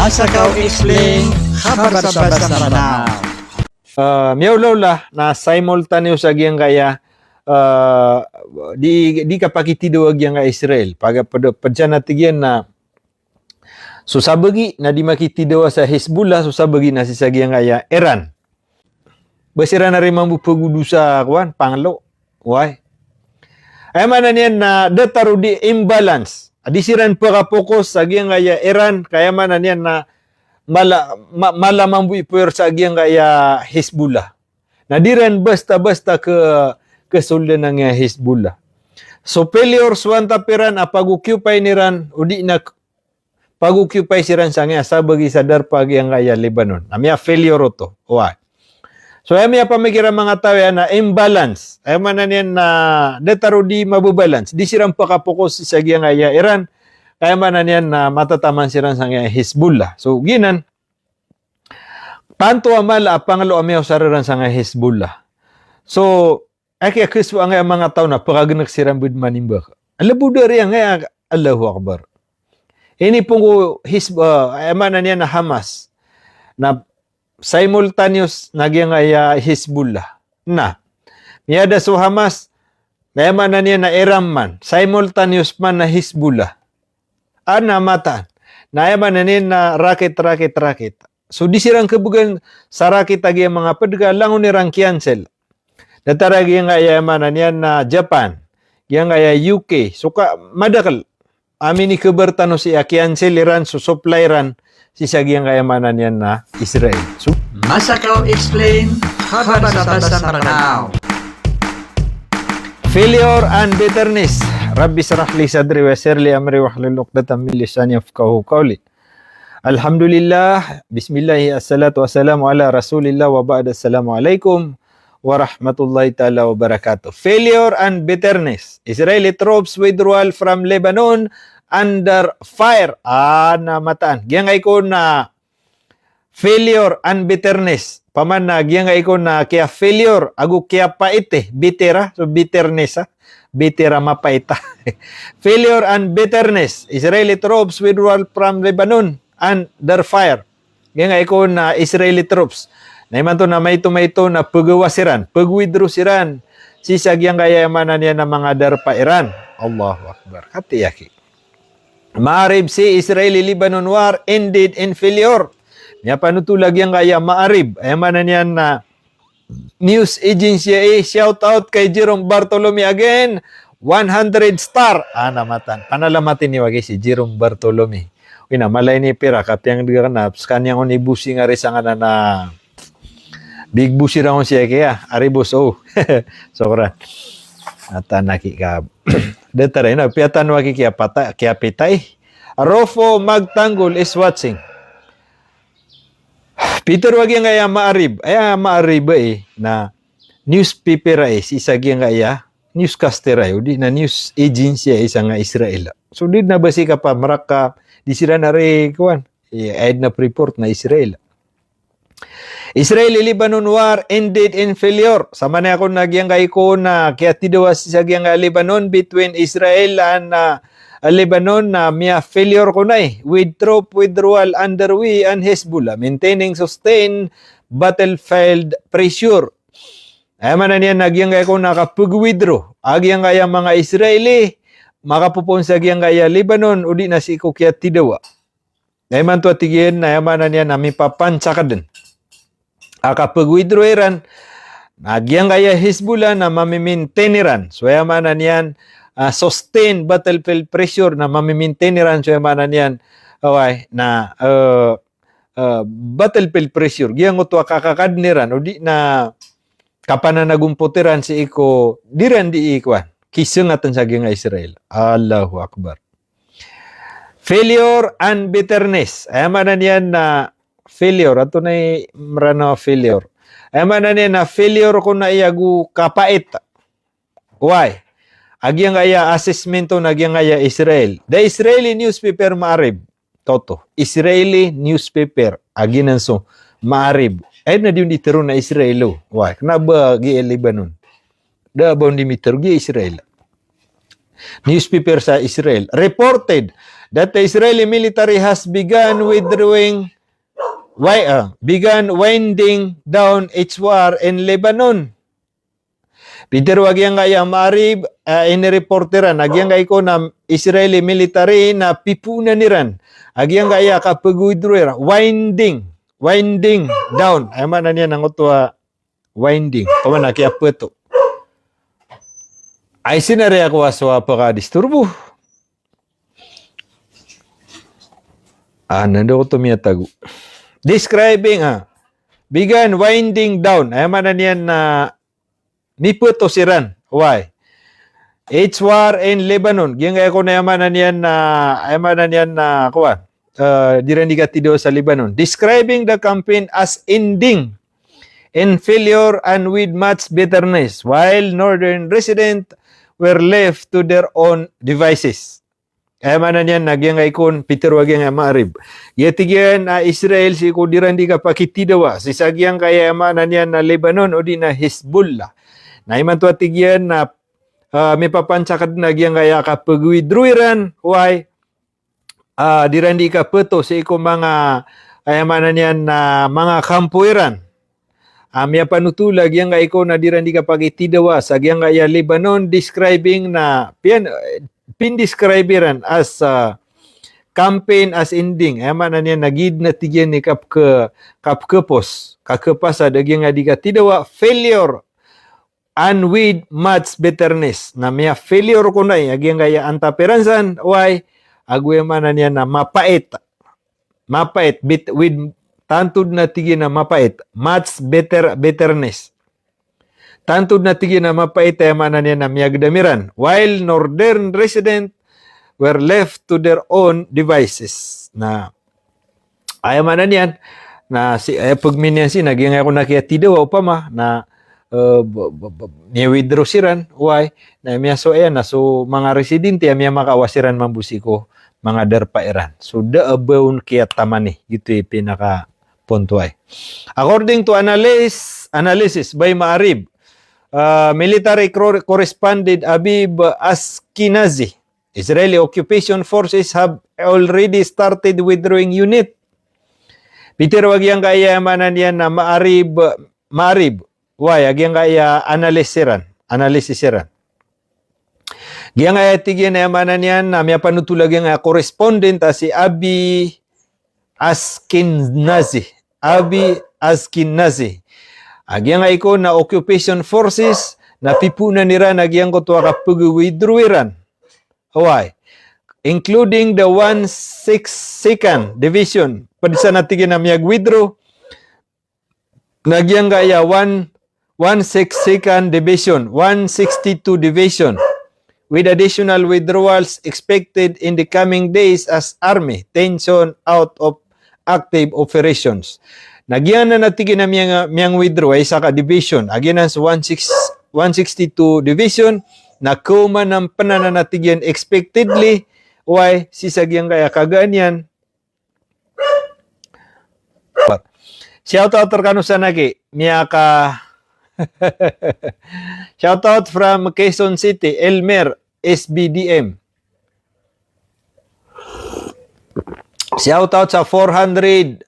Masakaw Explain, kabar sa basa Manao. Miyaw na simultaneous agyang kaya di kapakitido agyang nga Israel. Padyan natigyan na susabagi na di makitido sa Hezbollah, susabagi na sisagyang kaya Iran. Basira na rin mamupagudu sa panglo. Why? Ay manan yan na dataro di imbalance. Adisiran pagkapokus sa agyang kaya Iran, kaya manan yan na malamang buipuer sa agyang kaya Hezbollah. Na di rin basta-basta ke solda ng Hezbollah. So failure swanta piran apag-occupy ni ran o di na pag-occupy si ran sa nga sabagi sa darpag yang kaya Lebanon. Amya failure to. Why? So amya pamikira mga tao na imbalance. Ay manan yan na detaro di mabubalance. Di sirang pakapokus sa agyang kaya Iran. Kaya manan yan na matataman siran sa nga Hezbollah. So ginan tanto amal pangalo amya sararan sa nga Hezbollah. So ay kiswa ang mga tao na pagaganak siran bud manimba. Alabu dari ang Allahu Akbar. Ini pong manan yan na Hamas na simultaneous nagyang Hezbollah. Na miyada so Hamas na manan yan na Iran man simultaneous man na Hezbollah. Ana mata na manan yan na rakit. So di sirang kebugan sa rakit agi mga pedga langon ni rang cancel. Datarag yang manan yan na Japan, yang UK. So madakal amin ni kebertano si cancel Iran so supply ran si sagyang manan yan na Israel. So Masakaw Explain, kabar sa basa Manao. failure and bitterness. Rabbi sarah li sadri wa yassir li amri wahlul 'uqdatam min lisani yafqahu qawli. Alhamdulillah, bismillah, assalatu wassalamu ala rasulillah wa ba'da. Assalamualaikum warahmatullahi ta'ala wabarakatuh. Failure and bitterness. Israeli troops withdrawal from Lebanon under fire. Namatan. Giyang ko na failure and bitterness. Paman na giyang ko na kaya failure. Agu kaya paite. Bittera. So bitterness. Bittera mapaita. Failure and bitterness. Israeli troops withdrawal from Lebanon under fire. Giyang ko na Israeli troops. Naiman to na may na pagawasiran, pag-withdraw siran, sisagyang kaya manan yan ng mga darpa Iran. Allahu Akbar. Katiyaki. Maarib si Israeli-Lebanon war ended in failure. Niya panutulag yan kaya maarib. Ay manan yan na news agency shout out kay Jerome Bartolome again. 100 star. Namatan. Panalamatin ni wagi si Jerome Bartolome. Wina, malay ni pira. Kapiyang diganaps. Kanyang unibusi nga rin sa nga na big busi raw siya kaya aribos sokra atanaki ka detare na piatan waki kaya pitay Rofo Magtanggol is watching. Peter wagi nga maarib na newspaper isagi nga newscaster di na news agency isa nga Israel. So di na basi ka pa maraka di sila na re kuan na report na Israel. Israeli-Lebanon war ended in failure. Sama na ako nagyang ko na kaya tidawas sa gyang Lebanon between Israel and Lebanon na miya failure ko na with troop withdrawal underway and Hezbollah maintaining sustained battlefield pressure. Ay manan yan nagyang ko na kapag-withdraw. Agyang kaya mga Israeli makapupon sa gyang kaya Lebanon o di na si ko kaya tidawa. Ay man to atigyan na manan yan na may papansa ka din. Kapag-withdraw Iran, nagyang kaya Hezbollah na mamimaintain Iran. So, yamanan yan, sustained battlefield pressure na mamimaintain Iran. So, yamanan yan, na battlefield pressure. Giyang ito kakakad ni Iran, o di na kapananagumputiran si Iko, di rin di ikwan. Kisungatan sa giyang Israel. Allahu Akbar. Failure and bitterness. Yamanan yan na failure. Ato na marana failure. Ay manan na failure ko na iyagu kapait. Why? Agyang kaya assessment to nagyang kaya Israel. The Israeli newspaper maarib. Toto. Israeli newspaper. Aginan so maarib. Ay na diyon itero na Israelo. Why? Kenapa gi Lebanon? Da bon dimitero gi Israel. Newspaper sa Israel reported that the Israeli military has begun winding down its war in Lebanon. Peter wagyang kaya maarib inireporteran agyang kay ko na Israeli military na pipuna niran agyang kaya kapag winding down ay man niya nang utwa winding paman na kaya peto ay sinare ako aswa pa disturbo nando ko tumiyatago describing began winding down ay man niya na niputo siran. Why? It's war in Lebanon. Giyang kaya ko na yaman na kuwan. Diran digatido sa Lebanon. Describing the campaign as ending in failure and with much bitterness, while northern residents were left to their own devices. Kaya man yan, nagyang ikon, Peter wagyang maarib. Yatigyan Israel, si kudiran di ka pakitidawa. Si sagyang kaya man yan na Lebanon o di na Hezbollah. Na iman tuwa tigyan na may papansakad na gyang kaya kapag-withdrawran, why? Diran di ka peto sa iko mga ayamanan yan na mga kampuiran. May panutulag yang kaya iko na diran di ka pagitidawa sa gyang kaya Lebanon describing na pindescribiran as campaign as ending. Ayamanan yan nagid na tigyan ni kapkepos. Kakepasa dagyang nga di ka tidawa failure and with much bitterness. Na miya failure ko na agyang kaya antaperansan, why? Agwe manan yan na mapait, with tantud na tigi na mapait, much bitterness. Tantud na tigi na mapait, ay manan yan na miyagdamiran, while northern resident were left to their own devices. Na, ay manan yan, na pagminyan si, naging ako nakiyatidaw, upama, na, niya withdraw siran, why? Na miya so ayan na, so mga residente, miya makawasiran mambusiko, mga derpairan. So daabawn kaya tamani, ito yung pinaka punto ay. According to analysis by Maarib, military correspondent Abib Ashkenazi, Israeli occupation forces have already started withdrawing unit. Peter wagyang kaya manan yan na Maarib, why? Agyang kaya analysiran. Giyang kaya tigyan na yamanan yan, na may panutulag yung correspondent si Abi Ashkenazi. Agyang kaya ko na occupation forces, na pipuna nira, nagyang ko tuwa kapag-withdrawran. Why? Including the 162nd Division. Padisa na tigyan na miyag withdraw, nagyang kaya 162nd Division, 162 Division, with additional withdrawals expected in the coming days as army tension out of active operations. Nagyan na natigin na miyang withdraw ay saka division. Again as 162 Division, na kuma ng panananatigyan expectedly, why sisagyang kaya kaganyan. Shout out terkanu sanagi, miyaka shout out from Quezon City, Elmer SBDM. Shout out sa 401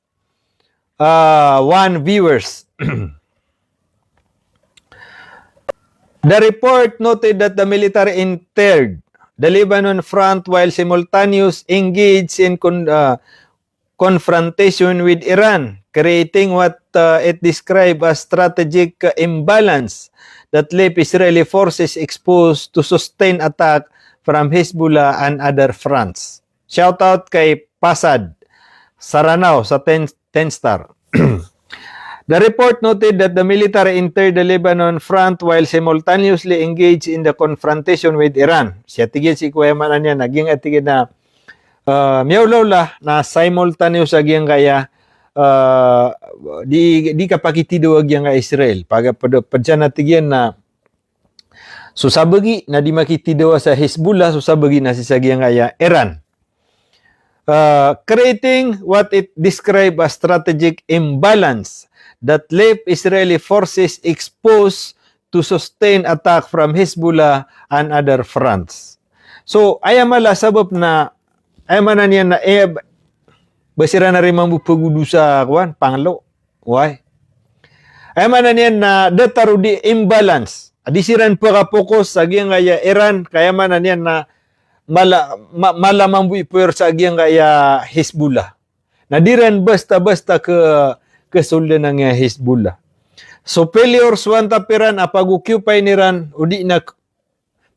viewers. The report noted that the military entered the Lebanon front while simultaneous engaged in confrontation with Iran, creating what it described as strategic imbalance that left Israeli forces exposed to sustained attack from Hezbollah and other fronts. Shout out kay Pasad Saranao sa 10 star. The report noted that the military entered the Lebanon front while simultaneously engaged in the confrontation with Iran. Siya tigil si Kuya Manan niya, naging atigil na miyawlawla na simultaneous agyang kaya di kapakitido agyang ka Israel. Padya natigyan na susabagi na di makitido sa Hezbollah, susabagi na sisagyang kaya Iran. Creating what it described as strategic imbalance that left Israeli forces exposed to sustain attack from Hezbollah and other fronts. So, ayamala sabab na ay manan yan na basira na rin mamupagudu sa kuan panglo. Why? Ay manan yan na dataro di imbalance. Adisiran pa ka fokus sa giyang kaya Iran, kaya manan yan na malamang bu ipuwer sa giyang kaya Hezbollah. Nadiran basta-basta ke solda ng Hezbollah. So failure swanta peran apag-occupy ni Iran udi na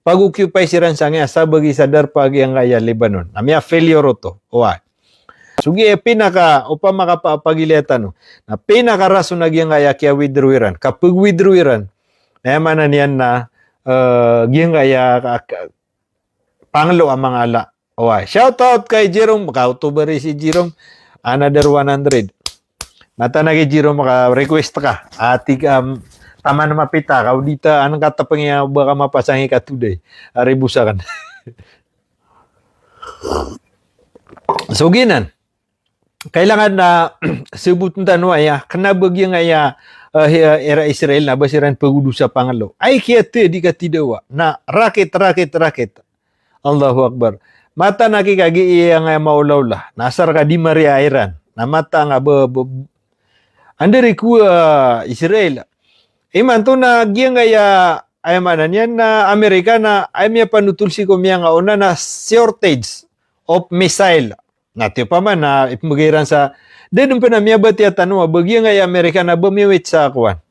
pag-occupy si Iran sa nga sabagi sadar pagi ang kaya Lebanon. Namya failure to. Why? Sugi pinaka upang makapapagilitan na pinakarason na giyang kaya kaya withdraw Iran. Kapag withdraw Iran, nayamanan yan na giyang kaya panglo ang mga ala. Why? Shout out kay Jerome, maka-auto si Jerome, another 100. Mata na kay Jerome, maka-request ka. Ati tama na mapita, kau dita, anong katapang niya, baka mapasangi ka today. Aribusa kan. So, ginan. Kailangan na subutan tanong ay, kanabag yung ay era Israel na basiran pagudu sa pangalo. Ay kiyate, di ka tidawa. Na rakit. Allahu Akbar. Mata na kikagi iya nga maulawla. Nasar ka di Maria Iran. Na mata nga andari ku Israel. Iman to na giyang kaya ay manan yan na Amerika na ay miya panutul si kumya nga una na shortage of missile. Natyo pa man na ipmugiran sa dedong pa na miya bati at ano bagyan nga Amerika na bumiwit sa akuan.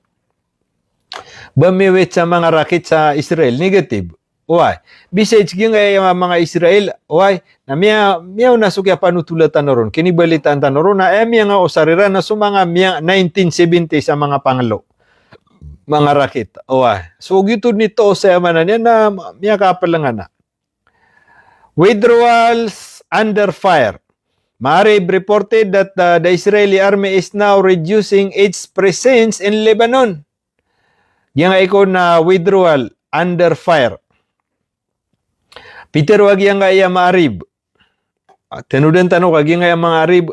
Bumiwit sa mga rocket sa Israel. Negative. Why? Besides giyang nga mga Israel, why? Na miya nasukya panutulatan na ron. Kinibalitan na ron na miya nga osariran na sumanga miya 1970 sa mga pangalo. Mga rakit. So, gito nito sa manan yan na miya kapalangan na. Withdrawals under fire. Maarib reported that the Israeli army is now reducing its presence in Lebanon. Yang iko na withdrawal under fire. Peter wag yang kaya maarib. Tenudan tanong kag yang kaya maarib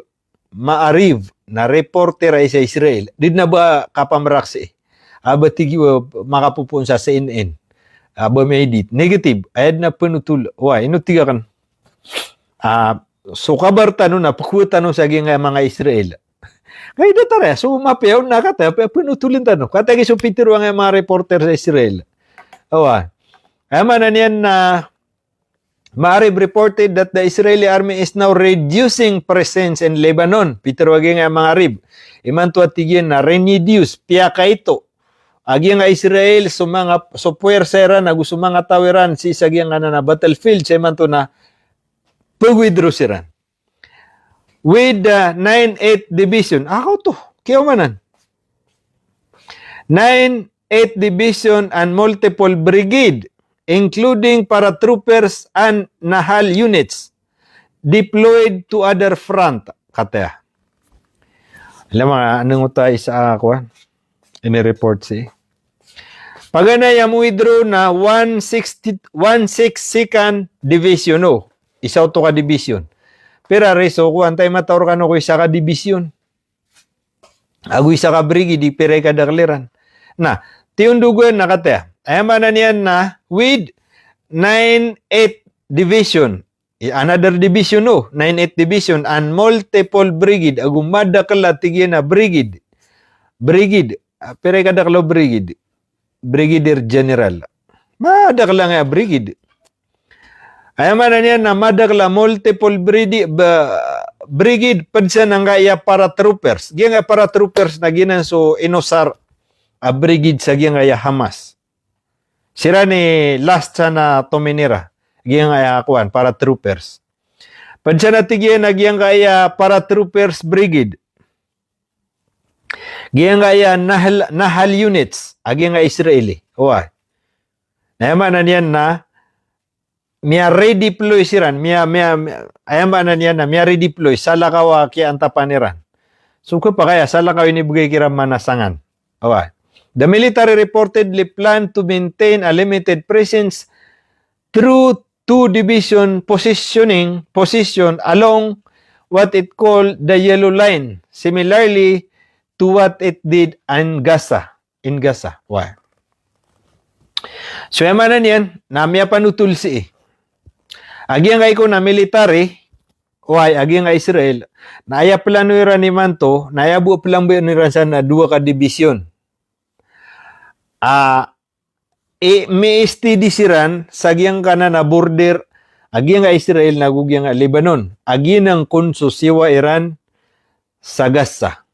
na reporter ay sa Israel. Did na ba kapamraksi? Aba tigi makapupun sa CNN. Aba may edit. Negative. Ayad na penutul. Why? Ino tiga kan. So kabar tanong na pakuha tanong sa mga Israel. Kaya ito tara. So mapiyaw na kata. Penutulin tanong. Katagi so Peter wang mga reporter sa Israel. Ay manan yan na Maarib reported that the Israeli army is now reducing presence in Lebanon. Peter wag nga mga rib. Iman tuwa tigyan na reduce. Piyaka ito. Agi nga Israel so puwersera na gusto mga tawiran si sagyang na battlefield sa iman to na pag-withdraw siran. With the 9th Division. Ako to. Kaya manan. 9th Division and multiple brigade including paratroopers and Nahal units deployed to other front. Kata. Alam mga anong tayo sa ako ini-report si. Pagana yung withdraw na 162nd Division. Isaw to ka division. Pero reso ko, antay matawar ka no ko isa ka division. Ago isa ka brigade, pero ka dakliran. Na, tiyundugan na kata. Ayaman na niyan na with 9th Division. Another division 9th Division and multiple brigade. Agumada kala tigyan na brigade. Brigade. Pero ka daklo brigade. Brigadier General. Madakla nga brigade. Ayaman na niyan na madakla multiple brigade padsa nang kaya paratroopers. Giyang paratroopers na ginan so inosar a brigade sa giyang kaya Hamas. Sira ni last sa na Tomenera. Giyang kaya kuan paratroopers. Padsa na tigyan na giyang kaya paratroopers brigade. Giyang kaya Nahal units. Agi nga Israeli. Ayaman na niyan na miya redeploy siran. Ayaman na niyan na miya redeploy. Salakawa kaya antapaniran. Suka pa kaya salakaw inibigay kiram manasangan. The military reportedly planned to maintain a limited presence through 2 division position along what it called the Yellow Line, similarly to what it did in Gaza. So yamanan yan, namya panutulsi. Agi ang ko na military, why agi nga Israel naaya plano ira ni manto nayabu pelang ni sana dua ka division. May STD siran sagyang kana na border agi nga Israel nagugyang nga Lebanon. Agi ng konso siwa Iran sa Gaza.